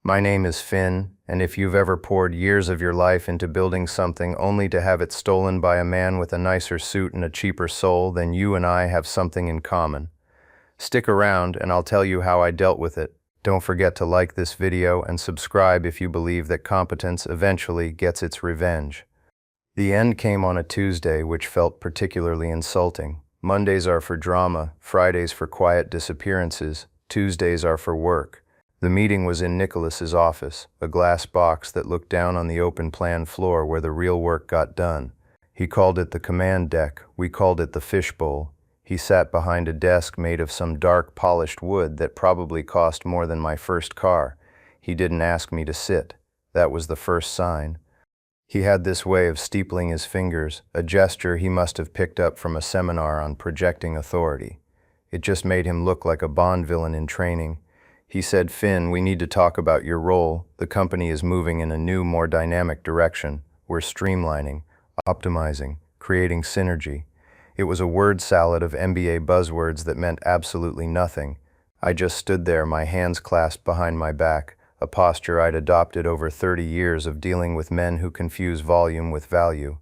My name is Finn, and if you've ever poured years of your life into building something only to have it stolen by a man with a nicer suit and a cheaper soul, then you and I have something in common. Stick around and I'll tell you how I dealt with it. Don't forget to like this video and subscribe if you believe that competence eventually gets its revenge. The end came on a Tuesday, which felt particularly insulting. Mondays are for drama, Fridays for quiet disappearances, Tuesdays are for work. The meeting was in Nicholas's office, a glass box that looked down on the open plan floor where the real work got done. He called it the command deck, we called it the fishbowl. He sat behind a desk made of some dark polished wood that probably cost more than my first car. He didn't ask me to sit. That was the first sign. He had this way of steepling his fingers, a gesture he must have picked up from a seminar on projecting authority. It just made him look like a Bond villain in training. He said, "Finn, we need to talk about your role. The company is moving in a new, more dynamic direction. We're streamlining, optimizing, creating synergy." It was a word salad of MBA buzzwords that meant absolutely nothing. I just stood there, my hands clasped behind my back, a posture I'd adopted over 30 years of dealing with men who confuse volume with value.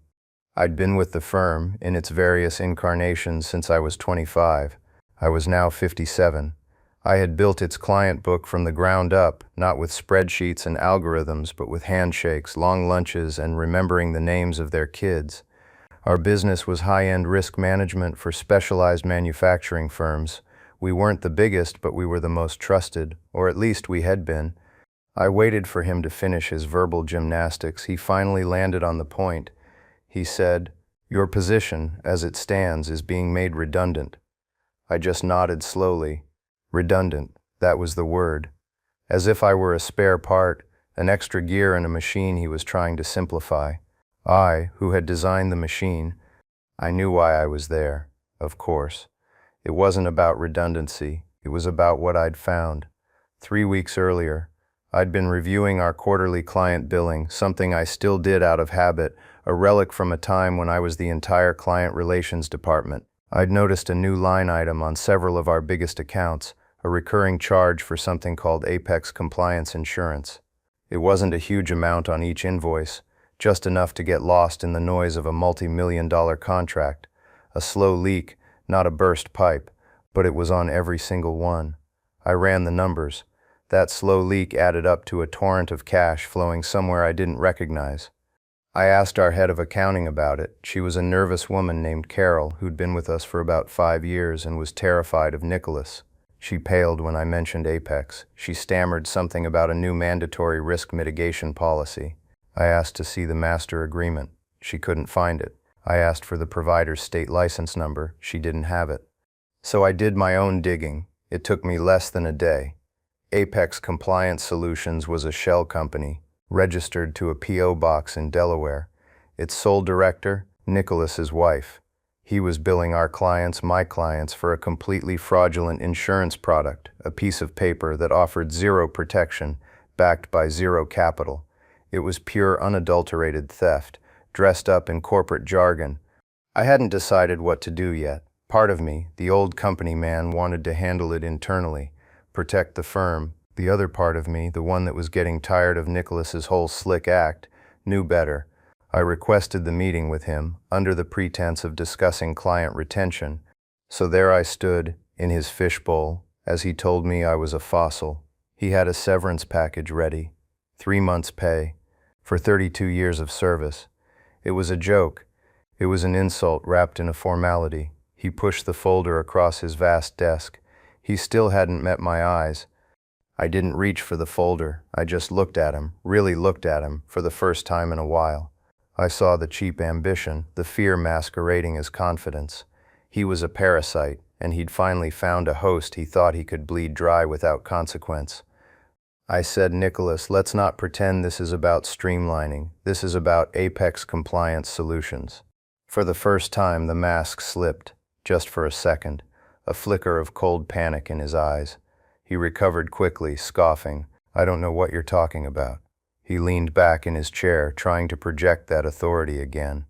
I'd been with the firm, in its various incarnations, since I was 25. I was now 57. I had built its client book from the ground up, not with spreadsheets and algorithms, but with handshakes, long lunches, and remembering the names of their kids. Our business was high-end risk management for specialized manufacturing firms. We weren't the biggest, but we were the most trusted, or at least we had been. I waited for him to finish his verbal gymnastics. He finally landed on the point. He said, "Your position, as it stands, is being made redundant." I just nodded slowly. Redundant, that was the word. As if I were a spare part, an extra gear in a machine he was trying to simplify. I, who had designed the machine, I knew why I was there, of course. It wasn't about redundancy, it was about what I'd found. 3 weeks earlier, I'd been reviewing our quarterly client billing, something I still did out of habit, a relic from a time when I was the entire client relations department. I'd noticed a new line item on several of our biggest accounts, a recurring charge for something called Apex compliance insurance. It wasn't a huge amount on each invoice, just enough to get lost in the noise of a multi-million-dollar contract. A slow leak, not a burst pipe, but it was on every single one. I ran the numbers. That slow leak added up to a torrent of cash flowing somewhere I didn't recognize. I asked our head of accounting about it. She was a nervous woman named Carol, who'd been with us for about 5 years and was terrified of Nicholas. She paled when I mentioned Apex. She stammered something about a new mandatory risk mitigation policy. I asked to see the master agreement. She couldn't find it. I asked for the provider's state license number. She didn't have it. So I did my own digging. It took me less than a day. Apex Compliance Solutions was a shell company, registered to a P.O. box in Delaware. Its sole director, Nicholas's wife. He was billing our clients, my clients, for a completely fraudulent insurance product, a piece of paper that offered zero protection, backed by zero capital. It was pure, unadulterated theft, dressed up in corporate jargon. I hadn't decided what to do yet. Part of me, the old company man, wanted to handle it internally, protect the firm. The other part of me, the one that was getting tired of Nicholas's whole slick act, knew better. I requested the meeting with him, under the pretense of discussing client retention. So there I stood, in his fishbowl, as he told me I was a fossil. He had a severance package ready, 3 months' pay, for 32 years of service. It was a joke. It was an insult wrapped in a formality. He pushed the folder across his vast desk. He still hadn't met my eyes. I didn't reach for the folder. I just looked at him, really looked at him, for the first time in a while. I saw the cheap ambition, the fear masquerading as confidence. He was a parasite, and he'd finally found a host he thought he could bleed dry without consequence. I said, "Nicholas, let's not pretend this is about streamlining. This is about Apex Compliance Solutions." For the first time, the mask slipped, just for a second, a flicker of cold panic in his eyes. He recovered quickly, scoffing, "I don't know what you're talking about." He leaned back in his chair, trying to project that authority again.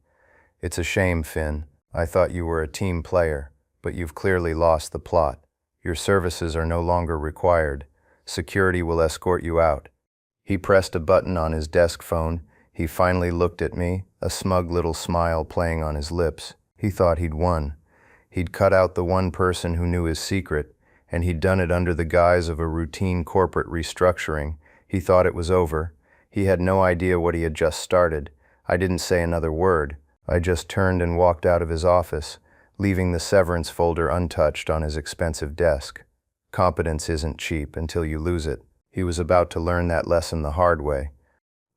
"It's a shame, Finn. I thought you were a team player, but you've clearly lost the plot. Your services are no longer required. Security will escort you out. He pressed a button on his desk phone. He finally looked at me, a smug little smile playing on his lips. He thought he'd won. He'd cut out the one person who knew his secret, and he'd done it under the guise of a routine corporate restructuring. He thought it was over. He had no idea what he had just started. I didn't say another word. I just turned and walked out of his office, leaving the severance folder untouched on his expensive desk. Competence isn't cheap until you lose it. He was about to learn that lesson the hard way.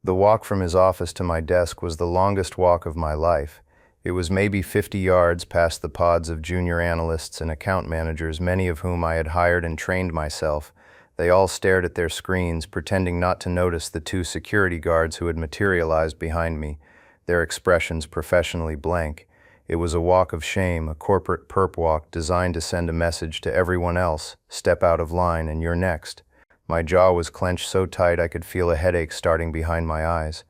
The walk from his office to my desk was the longest walk of my life. It was maybe 50 yards past the pods of junior analysts and account managers, many of whom I had hired and trained myself. They all stared at their screens, pretending not to notice the two security guards who had materialized behind me, their expressions professionally blank. It was a walk of shame, a corporate perp walk designed to send a message to everyone else: step out of line and you're next. My jaw was clenched so tight I could feel a headache starting behind my eyes.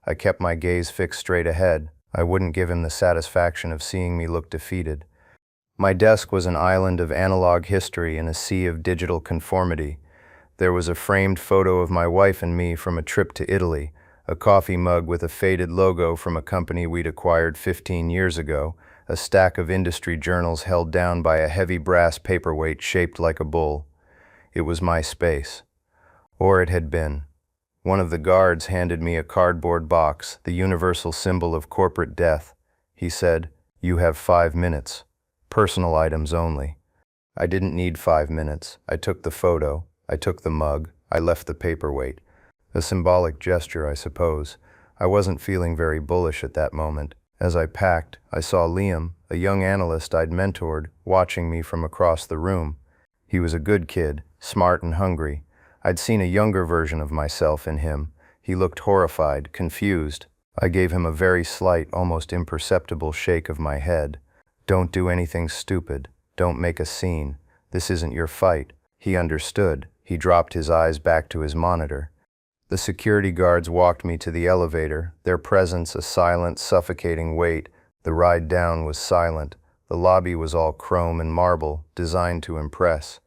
I kept my gaze fixed straight ahead. I wouldn't give him the satisfaction of seeing me look defeated. My desk was an island of analog history in a sea of digital conformity. There was a framed photo of my wife and me from a trip to Italy, a coffee mug with a faded logo from a company we'd acquired 15 years ago, a stack of industry journals held down by a heavy brass paperweight shaped like a bull. It was my space. Or it had been. One of the guards handed me a cardboard box, the universal symbol of corporate death. He said, "You have 5 minutes. Personal items only." I didn't need 5 minutes. I took the photo. I took the mug. I left the paperweight. A symbolic gesture, I suppose. I wasn't feeling very bullish at that moment. As I packed, I saw Liam, a young analyst I'd mentored, watching me from across the room. He was a good kid, smart and hungry. I'd seen a younger version of myself in him. He looked horrified, confused. I gave him a very slight, almost imperceptible shake of my head. "Don't do anything stupid. Don't make a scene. This isn't your fight." He understood. He dropped his eyes back to his monitor. The security guards walked me to the elevator, their presence a silent, suffocating weight. The ride down was silent. The lobby was all chrome and marble, designed to impress.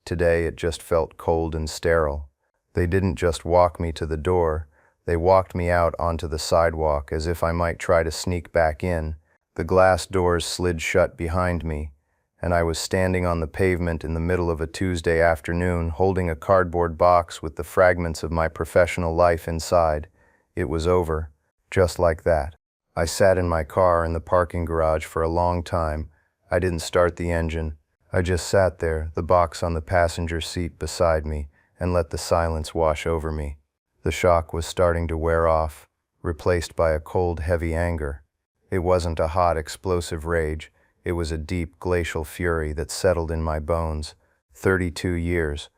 Today it just felt cold and sterile. They didn't just walk me to the door. They walked me out onto the sidewalk as if I might try to sneak back in. The glass doors slid shut behind me, and I was standing on the pavement in the middle of a Tuesday afternoon, holding a cardboard box with the fragments of my professional life inside. It was over, just like that. I sat in my car in the parking garage for a long time. I didn't start the engine. I just sat there, the box on the passenger seat beside me, and let the silence wash over me. The shock was starting to wear off, replaced by a cold, heavy anger. It wasn't a hot, explosive rage. It was a deep, glacial fury that settled in my bones. 32 years.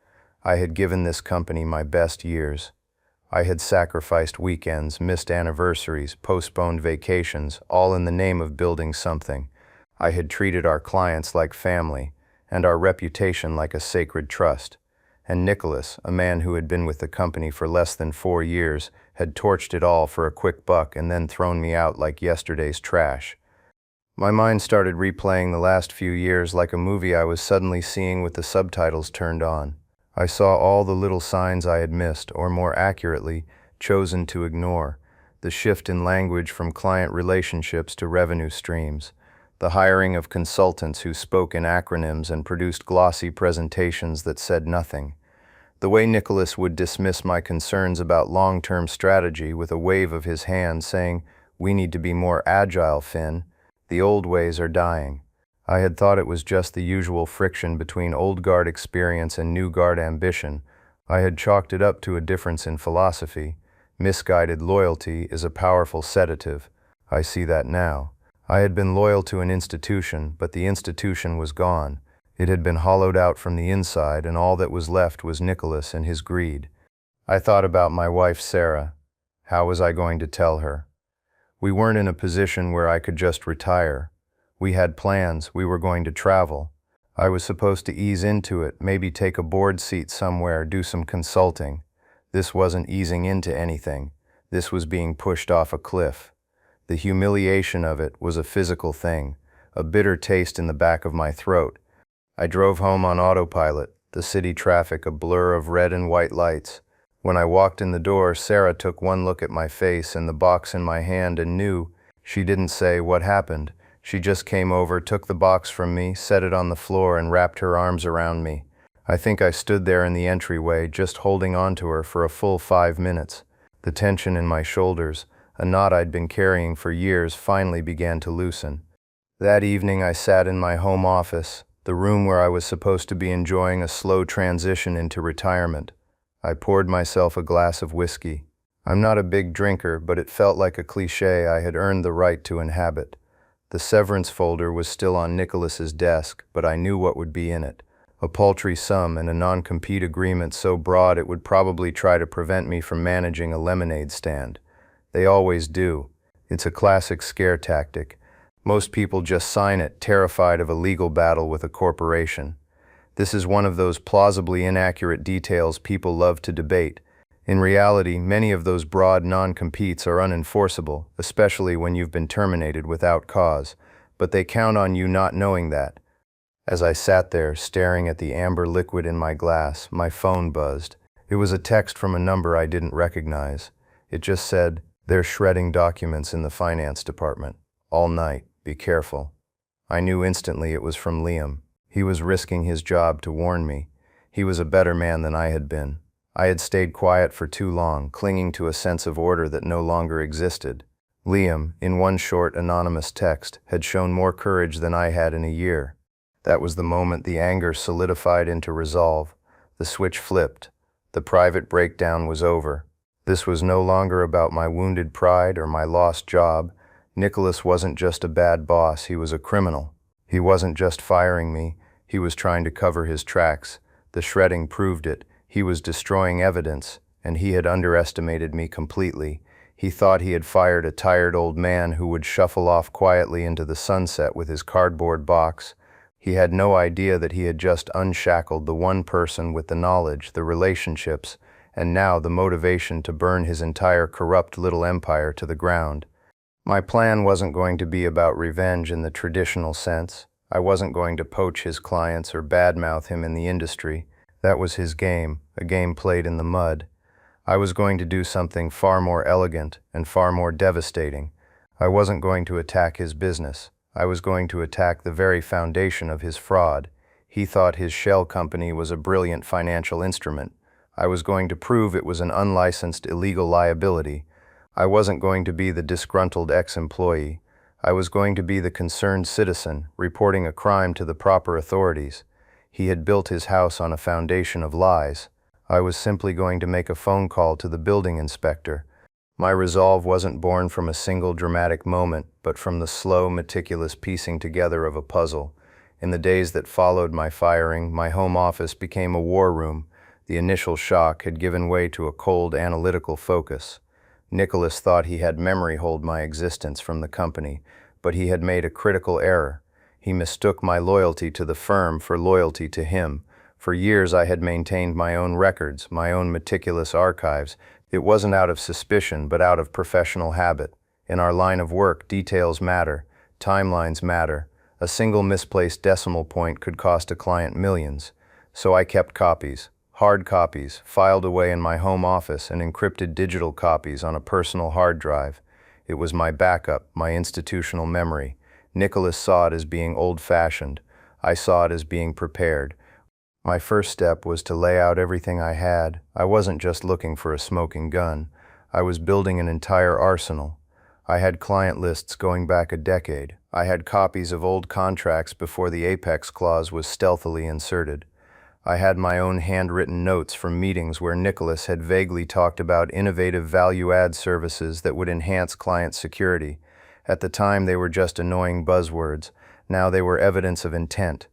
I had given this company my best years. I had sacrificed weekends, missed anniversaries, postponed vacations, all in the name of building something. I had treated our clients like family, and our reputation like a sacred trust. And Nicholas, a man who had been with the company for less than 4 years, had torched it all for a quick buck and then thrown me out like yesterday's trash. My mind started replaying the last few years like a movie I was suddenly seeing with the subtitles turned on. I saw all the little signs I had missed, or more accurately, chosen to ignore. The shift in language from client relationships to revenue streams. The hiring of consultants who spoke in acronyms and produced glossy presentations that said nothing. The way Nicholas would dismiss my concerns about long-term strategy with a wave of his hand saying, "We need to be more agile, Finn. The old ways are dying." I had thought it was just the usual friction between old guard experience and new guard ambition. I had chalked it up to a difference in philosophy. Misguided loyalty is a powerful sedative. I see that now. I had been loyal to an institution, but the institution was gone. It had been hollowed out from the inside, and all that was left was Nicholas and his greed. I thought about my wife, Sarah. How was I going to tell her? We weren't in a position where I could just retire. We had plans. We were going to travel. I was supposed to ease into it, maybe take a board seat somewhere, do some consulting. This wasn't easing into anything. This was being pushed off a cliff. The humiliation of it was a physical thing, a bitter taste in the back of my throat. I drove home on autopilot, the city traffic a blur of red and white lights. When I walked in the door, Sarah took one look at my face and the box in my hand and knew. She didn't say what happened. She just came over, took the box from me, set it on the floor, and wrapped her arms around me. I think I stood there in the entryway, just holding on to her for a full 5 minutes. The tension in my shoulders, a knot I'd been carrying for years, finally began to loosen. That evening I sat in my home office, the room where I was supposed to be enjoying a slow transition into retirement. I poured myself a glass of whiskey. I'm not a big drinker, but it felt like a cliché I had earned the right to inhabit. The severance folder was still on Nicholas's desk, but I knew what would be in it. A paltry sum and a non-compete agreement so broad it would probably try to prevent me from managing a lemonade stand. They always do. It's a classic scare tactic. Most people just sign it, terrified of a legal battle with a corporation. This is one of those plausibly inaccurate details people love to debate. In reality, many of those broad non-competes are unenforceable, especially when you've been terminated without cause, but they count on you not knowing that. As I sat there, staring at the amber liquid in my glass, my phone buzzed. It was a text from a number I didn't recognize. It just said, "They're shredding documents in the finance department. All night. Be careful." I knew instantly it was from Liam. He was risking his job to warn me. He was a better man than I had been. I had stayed quiet for too long, clinging to a sense of order that no longer existed. Liam, in one short, anonymous text, had shown more courage than I had in a year. That was the moment the anger solidified into resolve. The switch flipped. The private breakdown was over. This was no longer about my wounded pride or my lost job. Nicholas wasn't just a bad boss, he was a criminal. He wasn't just firing me, he was trying to cover his tracks. The shredding proved it. He was destroying evidence, and he had underestimated me completely. He thought he had fired a tired old man who would shuffle off quietly into the sunset with his cardboard box. He had no idea that he had just unshackled the one person with the knowledge, the relationships, and now the motivation to burn his entire corrupt little empire to the ground. My plan wasn't going to be about revenge in the traditional sense. I wasn't going to poach his clients or badmouth him in the industry. That was his game, a game played in the mud. I was going to do something far more elegant and far more devastating. I wasn't going to attack his business. I was going to attack the very foundation of his fraud. He thought his shell company was a brilliant financial instrument. I was going to prove it was an unlicensed illegal liability. I wasn't going to be the disgruntled ex-employee. I was going to be the concerned citizen, reporting a crime to the proper authorities. He had built his house on a foundation of lies. I was simply going to make a phone call to the building inspector. My resolve wasn't born from a single dramatic moment, but from the slow, meticulous piecing together of a puzzle. In the days that followed my firing, my home office became a war room. The initial shock had given way to a cold, analytical focus. Nicholas thought he had memory hold my existence from the company, but he had made a critical error. He mistook my loyalty to the firm for loyalty to him. For years I had maintained my own records, my own meticulous archives. It wasn't out of suspicion, but out of professional habit. In our line of work, details matter, timelines matter. A single misplaced decimal point could cost a client millions. So I kept copies, hard copies, filed away in my home office, and encrypted digital copies on a personal hard drive. It was my backup, my institutional memory. Nicholas saw it as being old-fashioned. I saw it as being prepared. My first step was to lay out everything I had. I wasn't just looking for a smoking gun. I was building an entire arsenal. I had client lists going back a decade. I had copies of old contracts before the Apex clause was stealthily inserted. I had my own handwritten notes from meetings where Nicholas had vaguely talked about innovative value-add services that would enhance client security. At the time, they were just annoying buzzwords. Now they were evidence of intent.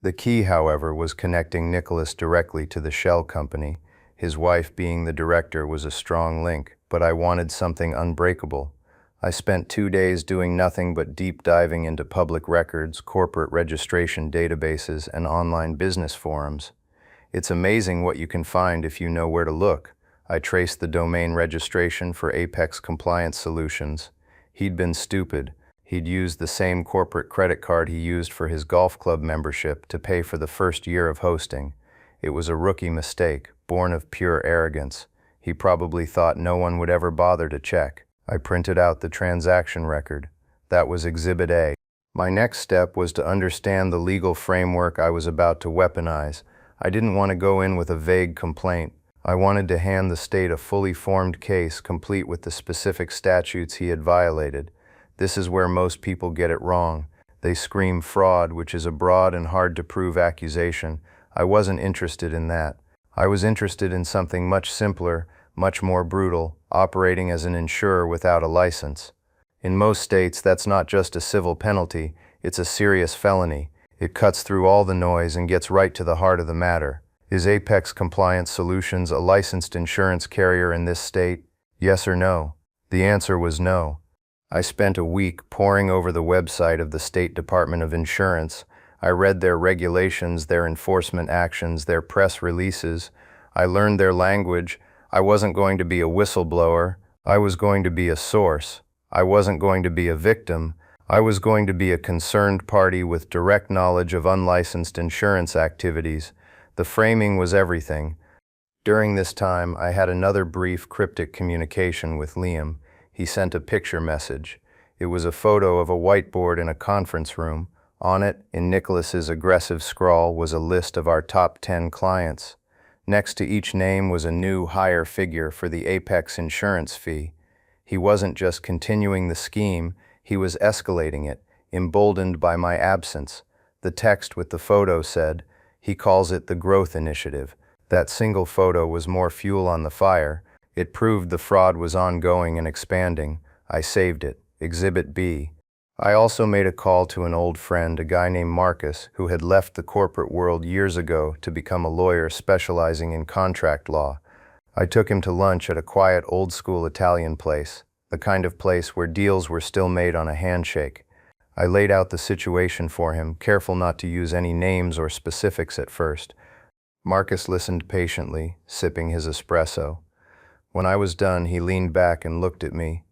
The key, however, was connecting Nicholas directly to the shell company. His wife being the director was a strong link, but I wanted something unbreakable. I spent 2 days doing nothing but deep diving into public records, corporate registration databases, and online business forums. It's amazing what you can find if you know where to look. I traced the domain registration for Apex Compliance Solutions. He'd been stupid. He'd used the same corporate credit card he used for his golf club membership to pay for the first year of hosting. It was a rookie mistake, born of pure arrogance. He probably thought no one would ever bother to check. I printed out the transaction record. That was Exhibit A. My next step was to understand the legal framework I was about to weaponize. I didn't want to go in with a vague complaint. I wanted to hand the state a fully formed case complete with the specific statutes he had violated. This is where most people get it wrong. They scream fraud, which is a broad and hard-to-prove accusation. I wasn't interested in that. I was interested in something much simpler, much more brutal, operating as an insurer without a license. In most states, that's not just a civil penalty, it's a serious felony. It cuts through all the noise and gets right to the heart of the matter. Is Apex Compliance Solutions a licensed insurance carrier in this state? Yes or no? The answer was no. I spent a week poring over the website of the State Department of Insurance. I read their regulations, their enforcement actions, their press releases. I learned their language. I wasn't going to be a whistleblower. I was going to be a source. I wasn't going to be a victim. I was going to be a concerned party with direct knowledge of unlicensed insurance activities. The framing was everything. During this time, I had another brief, cryptic communication with Liam. He sent a picture message. It was a photo of a whiteboard in a conference room. On it, in Nicholas's aggressive scrawl, was a list of our top 10 clients. Next to each name was a new, higher figure for the Apex insurance fee. He wasn't just continuing the scheme, he was escalating it, emboldened by my absence. The text with the photo said, he calls it the growth initiative. That single photo was more fuel on the fire. It proved the fraud was ongoing and expanding. I saved it. Exhibit B. I also made a call to an old friend, a guy named Marcus, who had left the corporate world years ago to become a lawyer specializing in contract law. I took him to lunch at a quiet, old-school Italian place, the kind of place where deals were still made on a handshake. I laid out the situation for him, careful not to use any names or specifics at first. Marcus listened patiently, sipping his espresso. When I was done, he leaned back and looked at me.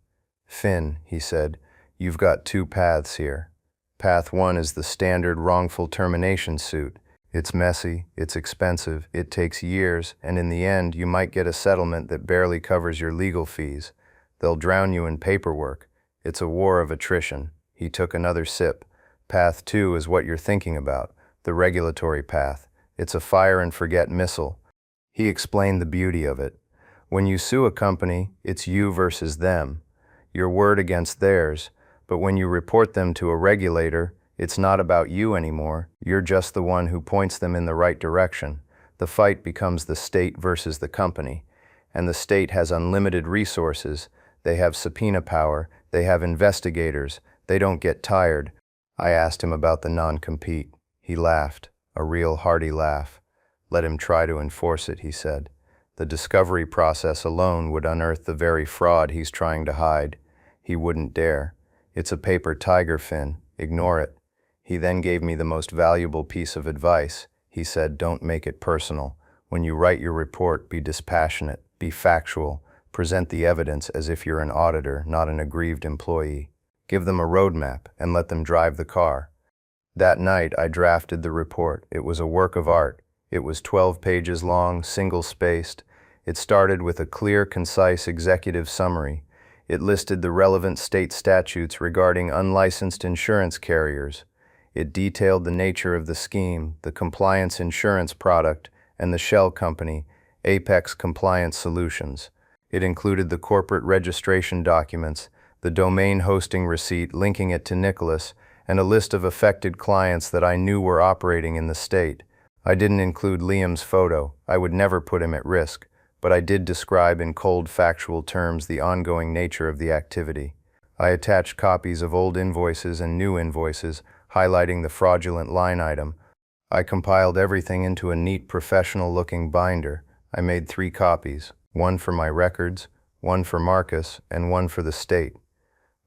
"Finn," he said, "you've got two paths here. Path one is the standard wrongful termination suit. It's messy, it's expensive, it takes years, and in the end, you might get a settlement that barely covers your legal fees. They'll drown you in paperwork. It's a war of attrition." He took another sip. Path two is what you're thinking about, the regulatory path. It's a fire-and-forget missile. He explained the beauty of it. When you sue a company, it's you versus them, your word against theirs. But when you report them to a regulator, it's not about you anymore. You're just the one who points them in the right direction. The fight becomes the state versus the company. And the state has unlimited resources. They have subpoena power. They have investigators. They don't get tired. I asked him about the non-compete. He laughed, a real hearty laugh. Let him try to enforce it, he said. The discovery process alone would unearth the very fraud he's trying to hide. He wouldn't dare. It's a paper tiger, Finn. Ignore it. He then gave me the most valuable piece of advice. He said, don't make it personal. When you write your report, be dispassionate, be factual, present the evidence as if you're an auditor, not an aggrieved employee. Give them a roadmap and let them drive the car. That night, I drafted the report. It was a work of art. It was 12 pages long, single-spaced. It started with a clear, concise executive summary. It listed the relevant state statutes regarding unlicensed insurance carriers. It detailed the nature of the scheme, the compliance insurance product, and the shell company, Apex Compliance Solutions. It included the corporate registration documents, the domain hosting receipt linking it to Nicholas, and a list of affected clients that I knew were operating in the state. I didn't include Liam's photo. I would never put him at risk, but I did describe in cold, factual terms the ongoing nature of the activity. I attached copies of old invoices and new invoices, highlighting the fraudulent line item. I compiled everything into a neat, professional-looking binder. I made 3 copies, one for my records, one for Marcus, and one for the state.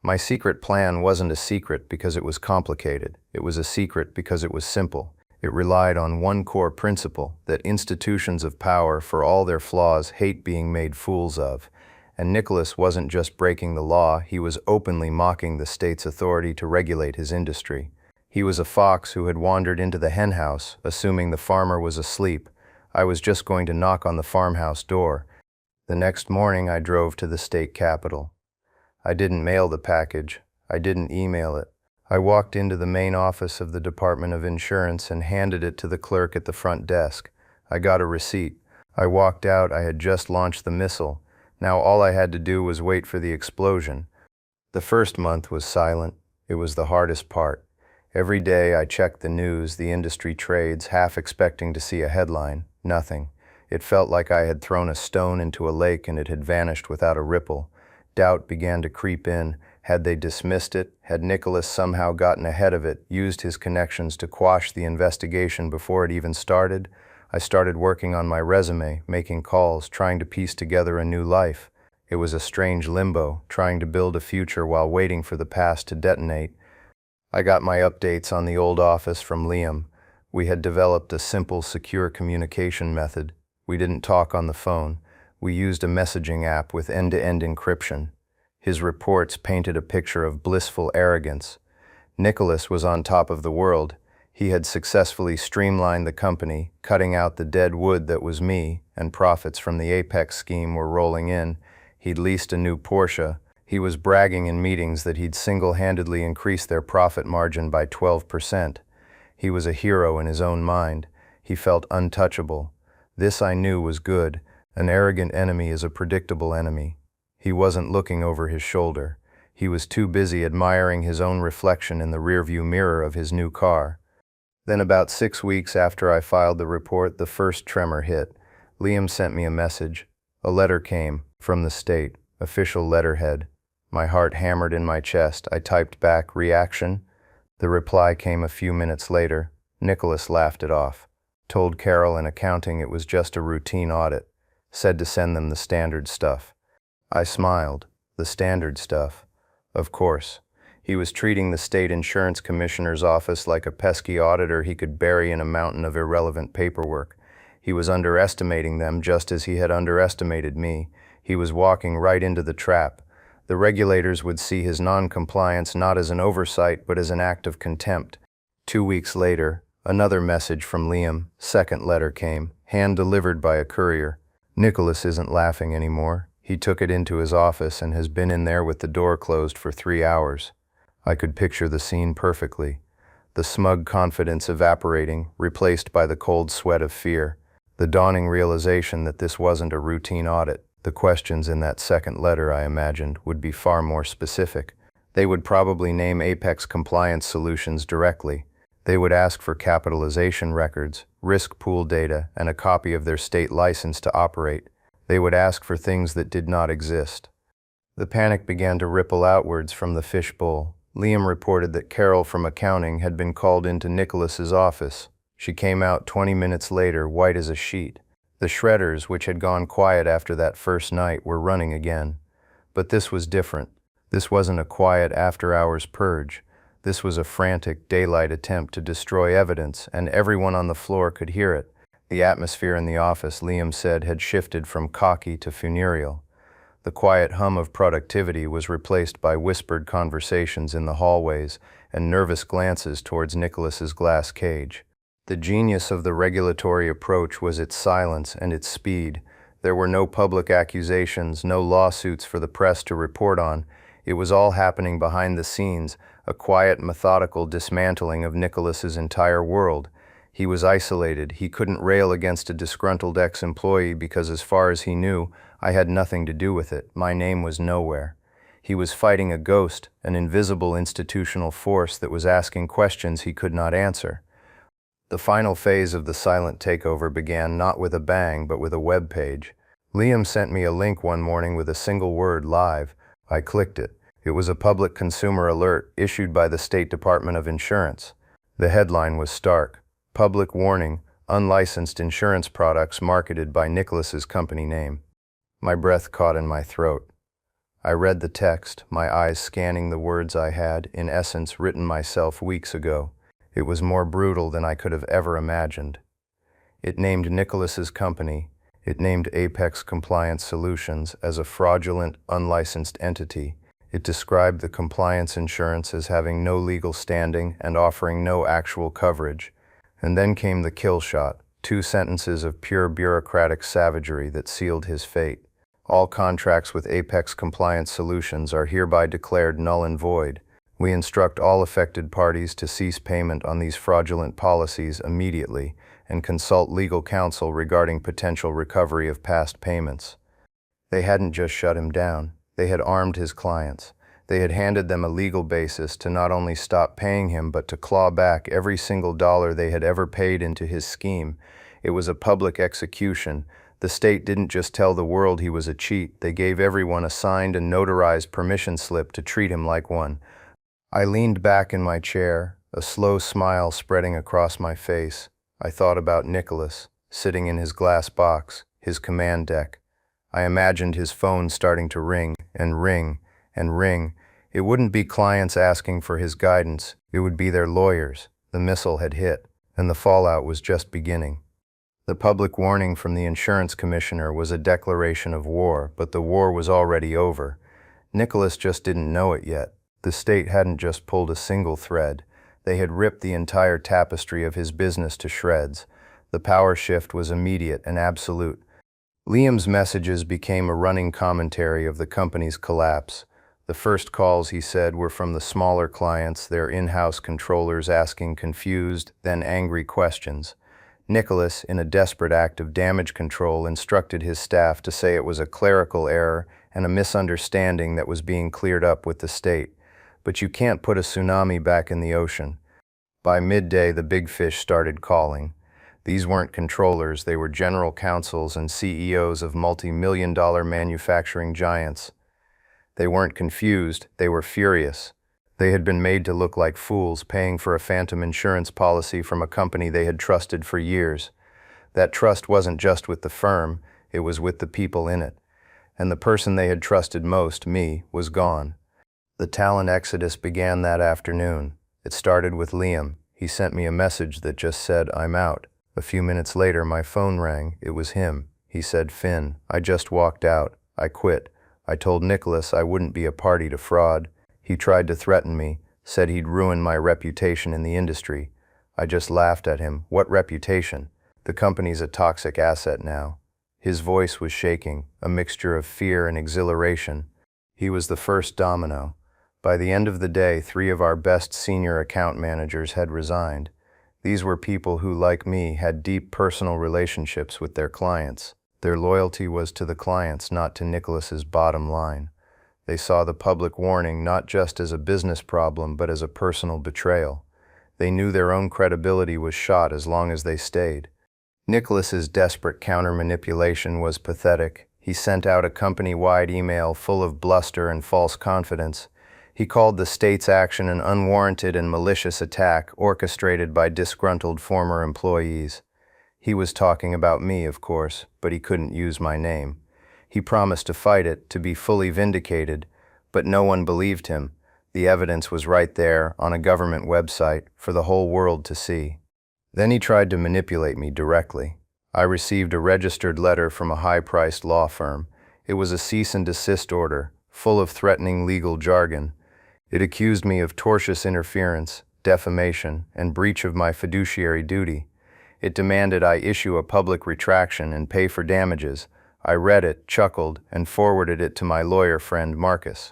My secret plan wasn't a secret because it was complicated. It was a secret because it was simple. It relied on one core principle, that institutions of power, for all their flaws, hate being made fools of. And Nicholas wasn't just breaking the law, he was openly mocking the state's authority to regulate his industry. He was a fox who had wandered into the henhouse, assuming the farmer was asleep. I was just going to knock on the farmhouse door. The next morning, I drove to the state capitol. I didn't mail the package. I didn't email it. I walked into the main office of the Department of Insurance and handed it to the clerk at the front desk. I got a receipt. I walked out. I had just launched the missile. Now all I had to do was wait for the explosion. The first month was silent. It was the hardest part. Every day I checked the news, the industry trades, half expecting to see a headline. Nothing. It felt like I had thrown a stone into a lake and it had vanished without a ripple. Doubt began to creep in. Had they dismissed it? Had Nicholas somehow gotten ahead of it, used his connections to quash the investigation before it even started? I started working on my resume, making calls, trying to piece together a new life. It was a strange limbo, trying to build a future while waiting for the past to detonate. I got my updates on the old office from Liam. We had developed a simple, secure communication method. We didn't talk on the phone. We used a messaging app with end-to-end encryption. His reports painted a picture of blissful arrogance. Nicholas was on top of the world. He had successfully streamlined the company, cutting out the dead wood that was me, and profits from the Apex scheme were rolling in. He'd leased a new Porsche. He was bragging in meetings that he'd single-handedly increased their profit margin by 12%. He was a hero in his own mind. He felt untouchable. This I knew was good. An arrogant enemy is a predictable enemy. He wasn't looking over his shoulder. He was too busy admiring his own reflection in the rearview mirror of his new car. Then about 6 weeks after I filed the report, the first tremor hit. Liam sent me a message. A letter came from the state, official letterhead. My heart hammered in my chest. I typed back, "Reaction?" The reply came a few minutes later. Nicholas laughed it off. Told Carol in accounting it was just a routine audit. Said to send them the standard stuff. I smiled. The standard stuff. Of course. He was treating the state insurance commissioner's office like a pesky auditor he could bury in a mountain of irrelevant paperwork. He was underestimating them just as he had underestimated me. He was walking right into the trap. The regulators would see his non-compliance not as an oversight but as an act of contempt. 2 weeks later, another message from Liam. Second letter came, hand-delivered by a courier. Nicholas isn't laughing anymore. He took it into his office and has been in there with the door closed for 3 hours. I could picture the scene perfectly. The smug confidence evaporating, replaced by the cold sweat of fear. The dawning realization that this wasn't a routine audit. The questions in that second letter, I imagined, would be far more specific. They would probably name Apex Compliance Solutions directly. They would ask for capitalization records, risk pool data, and a copy of their state license to operate. They would ask for things that did not exist. The panic began to ripple outwards from the fishbowl. Liam reported that Carol from accounting had been called into Nicholas's office. She came out 20 minutes later, white as a sheet. The shredders, which had gone quiet after that first night, were running again. But this was different. This wasn't a quiet after-hours purge. This was a frantic, daylight attempt to destroy evidence, and everyone on the floor could hear it. The atmosphere in the office, Liam said, had shifted from cocky to funereal. The quiet hum of productivity was replaced by whispered conversations in the hallways and nervous glances towards Nicholas's glass cage. The genius of the regulatory approach was its silence and its speed. There were no public accusations, no lawsuits for the press to report on. It was all happening behind the scenes, a quiet, methodical dismantling of Nicholas's entire world. He was isolated. He couldn't rail against a disgruntled ex-employee because, as far as he knew, I had nothing to do with it. My name was nowhere. He was fighting a ghost, an invisible institutional force that was asking questions he could not answer. The final phase of the silent takeover began not with a bang, but with a web page. Liam sent me a link one morning with a single word, live. I clicked it. It was a public consumer alert issued by the State Department of Insurance. The headline was stark. Public warning, unlicensed insurance products marketed by Nicholas's company name. My breath caught in my throat. I read the text, my eyes scanning the words I had, in essence, written myself weeks ago. It was more brutal than I could have ever imagined. It named Nicholas's company. It named Apex Compliance Solutions as a fraudulent, unlicensed entity. It described the compliance insurance as having no legal standing and offering no actual coverage. And then came the kill shot, 2 sentences of pure bureaucratic savagery that sealed his fate. All contracts with Apex Compliance Solutions are hereby declared null and void. We instruct all affected parties to cease payment on these fraudulent policies immediately and consult legal counsel regarding potential recovery of past payments. They hadn't just shut him down, they had armed his clients. They had handed them a legal basis to not only stop paying him but to claw back every single dollar they had ever paid into his scheme. It was a public execution. The state didn't just tell the world he was a cheat, they gave everyone a signed and notarized permission slip to treat him like one. I leaned back in my chair, a slow smile spreading across my face. I thought about Nicholas, sitting in his glass box, his command deck. I imagined his phone starting to ring and ring and ring. It wouldn't be clients asking for his guidance, it would be their lawyers. The missile had hit, and the fallout was just beginning. The public warning from the insurance commissioner was a declaration of war, but the war was already over. Nicholas just didn't know it yet. The state hadn't just pulled a single thread. They had ripped the entire tapestry of his business to shreds. The power shift was immediate and absolute. Liam's messages became a running commentary of the company's collapse. The first calls, he said, were from the smaller clients, their in-house controllers asking confused, then angry questions. Nicholas, in a desperate act of damage control, instructed his staff to say it was a clerical error and a misunderstanding that was being cleared up with the state. But you can't put a tsunami back in the ocean. By midday, the big fish started calling. These weren't controllers, they were general counsels and CEOs of multi-million-dollar manufacturing giants. They weren't confused, they were furious. They had been made to look like fools, paying for a phantom insurance policy from a company they had trusted for years. That trust wasn't just with the firm, it was with the people in it. And the person they had trusted most, me, was gone. The talent exodus began that afternoon. It started with Liam. He sent me a message that just said, "I'm out." A few minutes later, my phone rang. It was him. He said, "Finn, I just walked out. I quit. I told Nicholas I wouldn't be a party to fraud. He tried to threaten me, said he'd ruin my reputation in the industry. I just laughed at him. What reputation? The company's a toxic asset now." His voice was shaking, a mixture of fear and exhilaration. He was the first domino. By the end of the day, 3 of our best senior account managers had resigned. These were people who, like me, had deep personal relationships with their clients. Their loyalty was to the clients, not to Nicholas's bottom line. They saw the public warning not just as a business problem, but as a personal betrayal. They knew their own credibility was shot as long as they stayed. Nicholas's desperate counter-manipulation was pathetic. He sent out a company-wide email full of bluster and false confidence. He called the state's action an unwarranted and malicious attack orchestrated by disgruntled former employees. He was talking about me, of course, but he couldn't use my name. He promised to fight it, to be fully vindicated, but no one believed him. The evidence was right there, on a government website, for the whole world to see. Then he tried to manipulate me directly. I received a registered letter from a high-priced law firm. It was a cease and desist order, full of threatening legal jargon. It accused me of tortious interference, defamation, and breach of my fiduciary duty. It demanded I issue a public retraction and pay for damages. I read it, chuckled, and forwarded it to my lawyer friend Marcus.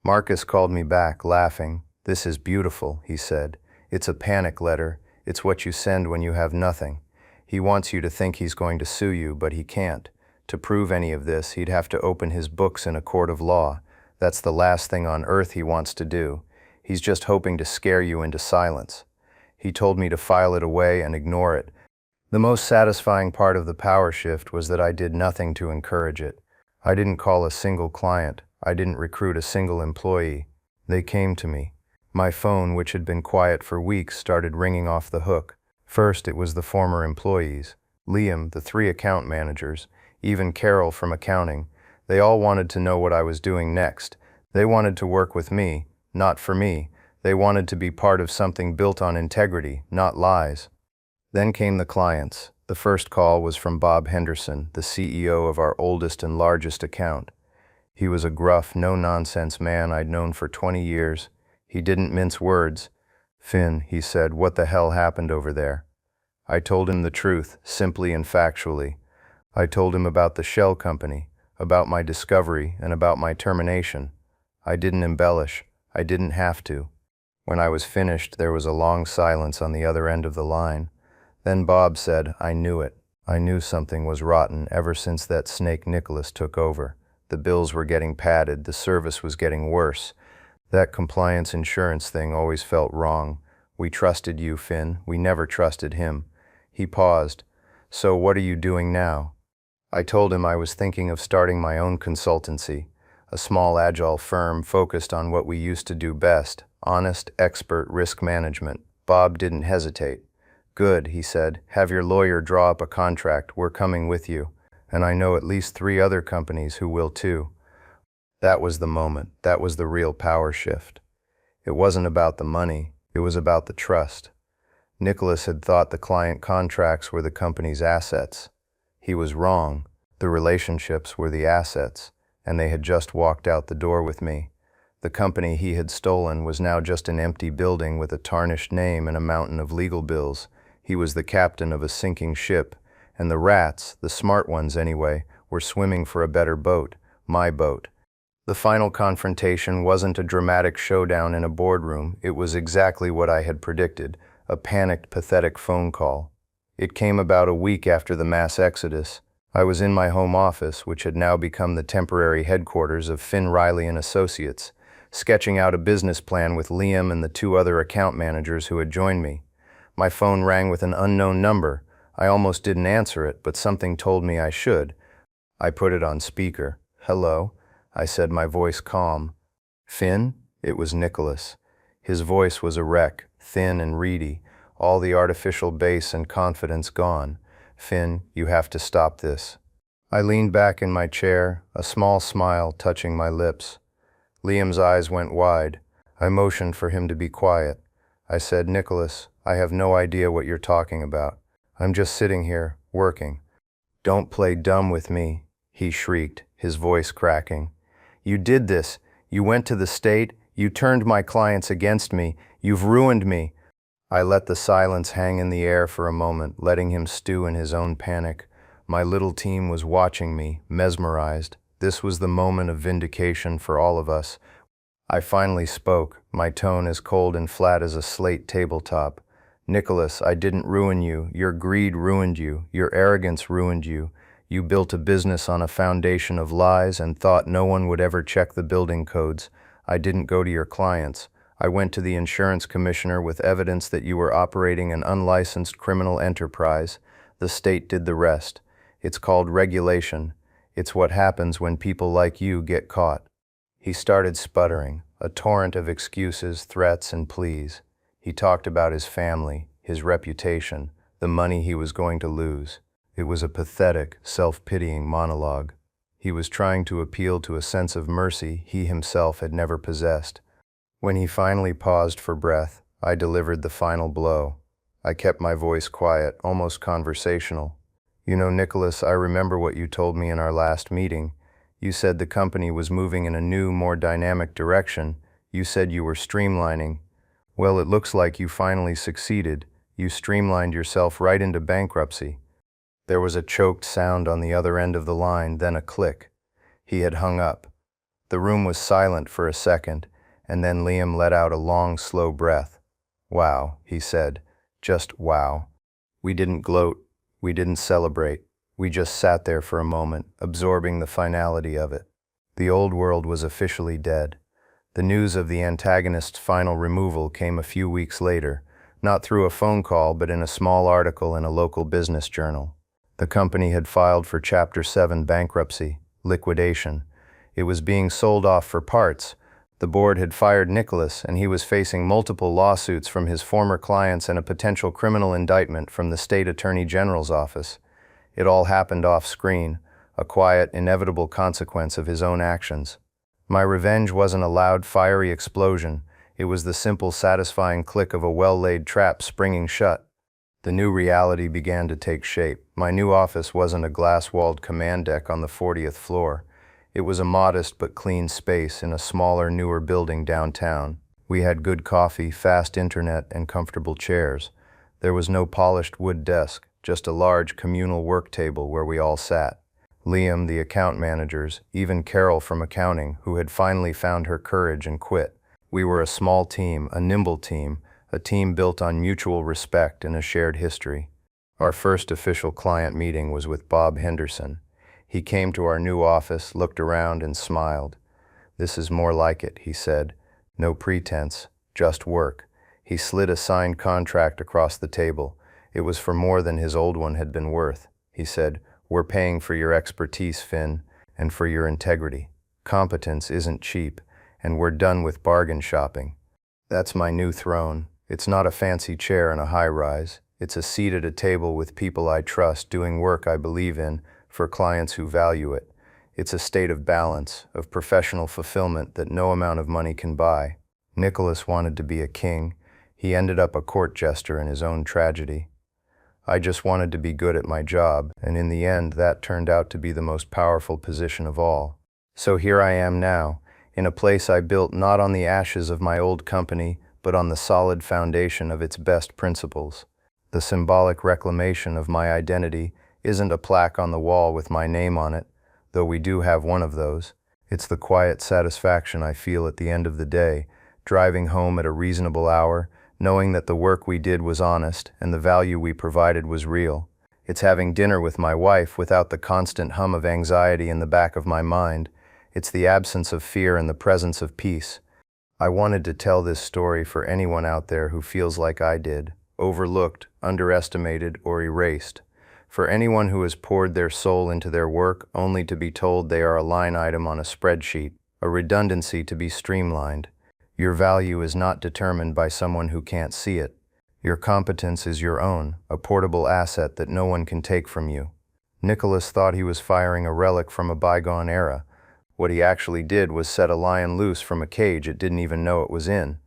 Marcus called me back, laughing. "This is beautiful," he said. "It's a panic letter. It's what you send when you have nothing. He wants you to think he's going to sue you, but he can't. To prove any of this, he'd have to open his books in a court of law. That's the last thing on earth he wants to do. He's just hoping to scare you into silence." He told me to file it away and ignore it. The most satisfying part of the power shift was that I did nothing to encourage it. I didn't call a single client. I didn't recruit a single employee. They came to me. My phone, which had been quiet for weeks, started ringing off the hook. First, it was the former employees. Liam, the 3 account managers, even Carol from accounting. They all wanted to know what I was doing next. They wanted to work with me, not for me. They wanted to be part of something built on integrity, not lies. Then came the clients. The first call was from Bob Henderson, the CEO of our oldest and largest account. He was a gruff, no-nonsense man I'd known for 20 years. He didn't mince words. "Finn," he said, "what the hell happened over there?" I told him the truth, simply and factually. I told him about the shell company. about my discovery, and about my termination. I didn't embellish. I didn't have to. When I was finished, there was a long silence on the other end of the line. Then Bob said, "I knew it. I knew something was rotten ever since that snake Nicholas took over. The bills were getting padded, the service was getting worse. That compliance insurance thing always felt wrong. We trusted you, Finn. We never trusted him." He paused. "So what are you doing now?" I told him I was thinking of starting my own consultancy, a small agile firm focused on what we used to do best, honest, expert risk management. Bob didn't hesitate. "Good," he said. "Have your lawyer draw up a contract. We're coming with you. And I know at least 3 other companies who will too." That was the moment. That was the real power shift. It wasn't about the money. It was about the trust. Nicholas had thought the client contracts were the company's assets. He was wrong. The relationships were the assets, and they had just walked out the door with me. The company he had stolen was now just an empty building with a tarnished name and a mountain of legal bills. He was the captain of a sinking ship, and the rats, the smart ones anyway, were swimming for a better boat, my boat. The final confrontation wasn't a dramatic showdown in a boardroom. It was exactly what I had predicted, a panicked, pathetic phone call. It came about a week after the mass exodus. I was in my home office, which had now become the temporary headquarters of Finn Riley and Associates, sketching out a business plan with Liam and the 2 other account managers who had joined me. My phone rang with an unknown number. I almost didn't answer it, but something told me I should. I put it on speaker. "Hello," I said, my voice calm. "Finn?" It was Nicholas. His voice was a wreck, thin and reedy, all the artificial bass and confidence gone. "Finn, you have to stop this." I leaned back in my chair, a small smile touching my lips. Liam's eyes went wide. I motioned for him to be quiet. I said, "Nicholas, I have no idea what you're talking about. I'm just sitting here, working." "Don't play dumb with me," he shrieked, his voice cracking. "You did this. You went to the state. You turned my clients against me. You've ruined me." I let the silence hang in the air for a moment, letting him stew in his own panic. My little team was watching me, mesmerized. This was the moment of vindication for all of us. I finally spoke, my tone as cold and flat as a slate tabletop. "Nicholas, I didn't ruin you. Your greed ruined you. Your arrogance ruined you. You built a business on a foundation of lies and thought no one would ever check the building codes. I didn't go to your clients. I went to the insurance commissioner with evidence that you were operating an unlicensed criminal enterprise. The state did the rest. It's called regulation. It's what happens when people like you get caught." He started sputtering, a torrent of excuses, threats, and pleas. He talked about his family, his reputation, the money he was going to lose. It was a pathetic, self-pitying monologue. He was trying to appeal to a sense of mercy he himself had never possessed. When he finally paused for breath, I delivered the final blow. I kept my voice quiet, almost conversational. "You know, Nicholas, I remember what you told me in our last meeting. You said the company was moving in a new, more dynamic direction. You said you were streamlining. Well, it looks like you finally succeeded. You streamlined yourself right into bankruptcy." There was a choked sound on the other end of the line, then a click. He had hung up. The room was silent for a second, and then Liam let out a long, slow breath. "Wow," he said. "Just wow." We didn't gloat. We didn't celebrate. We just sat there for a moment, absorbing the finality of it. The old world was officially dead. The news of the antagonist's final removal came a few weeks later, not through a phone call, but in a small article in a local business journal. The company had filed for Chapter 7 bankruptcy, liquidation. It was being sold off for parts. The board had fired Nicholas, and he was facing multiple lawsuits from his former clients and a potential criminal indictment from the state attorney general's office. It all happened off-screen, a quiet, inevitable consequence of his own actions. My revenge wasn't a loud, fiery explosion. It was the simple, satisfying click of a well-laid trap springing shut. The new reality began to take shape. My new office wasn't a glass-walled command deck on the 40th floor. It was a modest but clean space in a smaller, newer building downtown. We had good coffee, fast internet, and comfortable chairs. There was no polished wood desk, just a large communal work table where we all sat. Liam, the account managers, even Carol from accounting, who had finally found her courage and quit. We were a small team, a nimble team, a team built on mutual respect and a shared history. Our first official client meeting was with Bob Henderson. He came to our new office, looked around, and smiled. "This is more like it," he said. "No pretense, just work." He slid a signed contract across the table. It was for more than his old one had been worth. He said, "We're paying for your expertise, Finn, and for your integrity. Competence isn't cheap, and we're done with bargain shopping." That's my new throne. It's not a fancy chair in a high-rise. It's a seat at a table with people I trust, doing work I believe in, for clients who value it. It's a state of balance, of professional fulfillment that no amount of money can buy. Nicholas wanted to be a king. He ended up a court jester in his own tragedy. I just wanted to be good at my job, and in the end that turned out to be the most powerful position of all. So here I am now, in a place I built not on the ashes of my old company, but on the solid foundation of its best principles. The symbolic reclamation of my identity isn't a plaque on the wall with my name on it, though we do have one of those. It's the quiet satisfaction I feel at the end of the day, driving home at a reasonable hour, knowing that the work we did was honest and the value we provided was real. It's having dinner with my wife without the constant hum of anxiety in the back of my mind. It's the absence of fear and the presence of peace. I wanted to tell this story for anyone out there who feels like I did, overlooked, underestimated, or erased. For anyone who has poured their soul into their work only to be told they are a line item on a spreadsheet, a redundancy to be streamlined. Your value is not determined by someone who can't see it. Your competence is your own, a portable asset that no one can take from you. Nicholas thought he was firing a relic from a bygone era. What he actually did was set a lion loose from a cage it didn't even know it was in.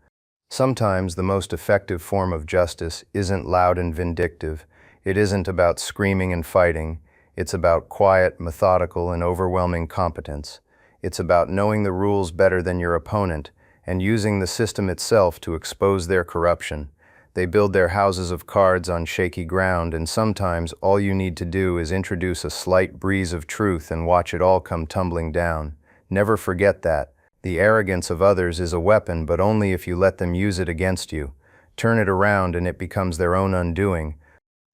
Sometimes the most effective form of justice isn't loud and vindictive. It isn't about screaming and fighting. It's about quiet, methodical, and overwhelming competence. It's about knowing the rules better than your opponent and using the system itself to expose their corruption. They build their houses of cards on shaky ground, and sometimes all you need to do is introduce a slight breeze of truth and watch it all come tumbling down. Never forget that. The arrogance of others is a weapon, but only if you let them use it against you. Turn it around and it becomes their own undoing.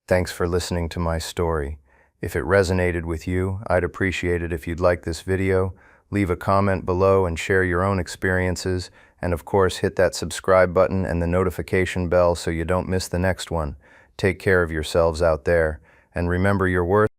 Thanks for listening to my story. If it resonated with you, I'd appreciate it if you'd like this video. Leave a comment below and share your own experiences, and of course hit that subscribe button and the notification bell so you don't miss the next one. Take care of yourselves out there, and remember your worth.